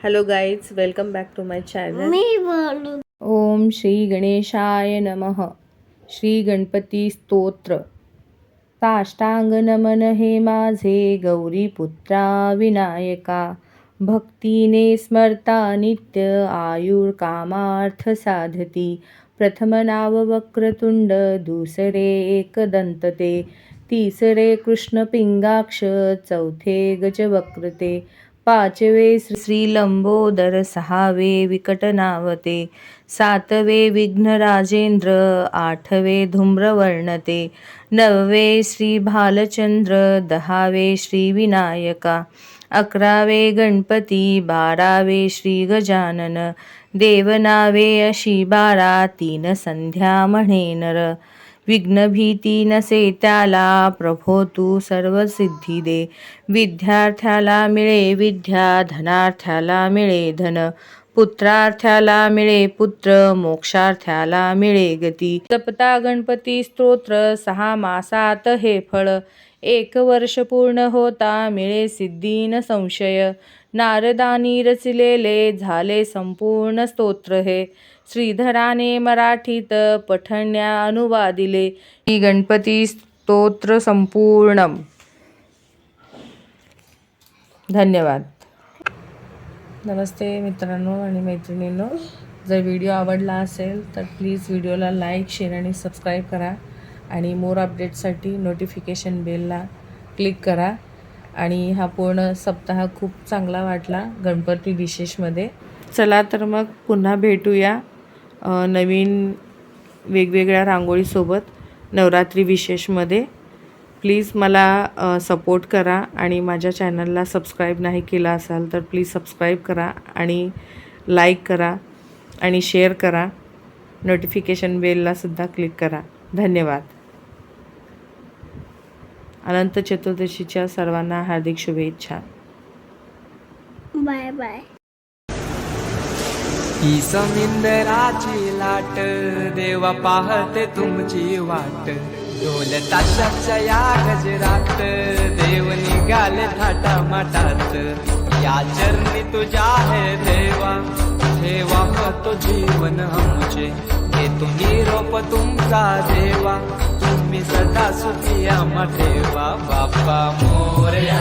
Hello guys, welcome back to my channel. Om Shri गणेशाय नमः. श्री गणपती स्तोत्र. साष्टांग नमन हे माझे गौरीपुत्रा विनायका, भक्तीने स्मरता नित्य आयुर कामार्थ साधती. प्रथम नाव वक्रतुंड, दुसरे एकदंतते, तिसरे कृष्ण पिंगाक्ष, चौथे गजवक्रते, पाचवे श्री लंबोदर, सहावे विकटनावते, सातवे विघ्नराजेंद्र, आठवे धूम्रवर्णते, नववे श्री भालचंद्र, दहावे श्री विनायका, अकरावे गणपती, बारावे श्री गजानन, देवनावे अशी 12, 3 संध्या म्हणे नर. विघ्नभीती नसे त्याला, प्रभो तू सर्व सिद्धी दे. विद्यार्थ्याला मिळे विद्या, धनार्थ्याला मिळे धन, पुत्रार्थ्याला मिळे पुत्र, मोक्षार्थ्याला मिळे गती. जपता गणपती स्तोत्र 6 मासात हे फळ, 1 वर्ष पूर्ण होता मिळे सिद्धी न संशय. नारदानी रचिलेले झाले संपूर्ण स्तोत्र हे, श्रीधराने मराठीत पठण्या अनुवादिले. श्री गणपती स्तोत्र संपूर्णम. धन्यवाद. नमस्ते मित्रांनो आणि मैत्रिणींनो, जर व्हिडिओ आवडला असेल तर प्लीज व्हिडिओला लाईक, शेअर आणि सबस्क्राईब करा आणि मोर अपडेटसाठी नोटिफिकेशन बेलला क्लिक करा. आणि हा पूर्ण सप्ताह खूप चांगला वाटला गणपती विशेषमध्ये. चला तर मग पुन्हा भेटूया नवीन वेगवेगळ्या रांगोळीसोबत नवरात्री विशेषमध्ये. प्लीज मला सपोर्ट करा आणि माझ्या चॅनलला सबस्क्राईब नाही केला असाल तर प्लीज सबस्क्राईब करा आणि लाईक करा आणि शेअर करा. नोटिफिकेशन बेललासुद्धा क्लिक करा. धन्यवाद. अनंत चतुर्दशीच्या सर्वांना हार्दिक शुभेच्छा. Bye bye. ही समिंदराची लाट, देवा पाहते तुमची वाट. ढोल ताशाच्या या गजरात, देव निघाले थाटामाटात. या चरणी तुझ्या हे देवा, ठेवा तो जीवन आमचे. हे तुम्ही रोप तुमचा देवा, तुम्ही सदा सुखी आम्हा ठेवा. बाप्पा मोरया.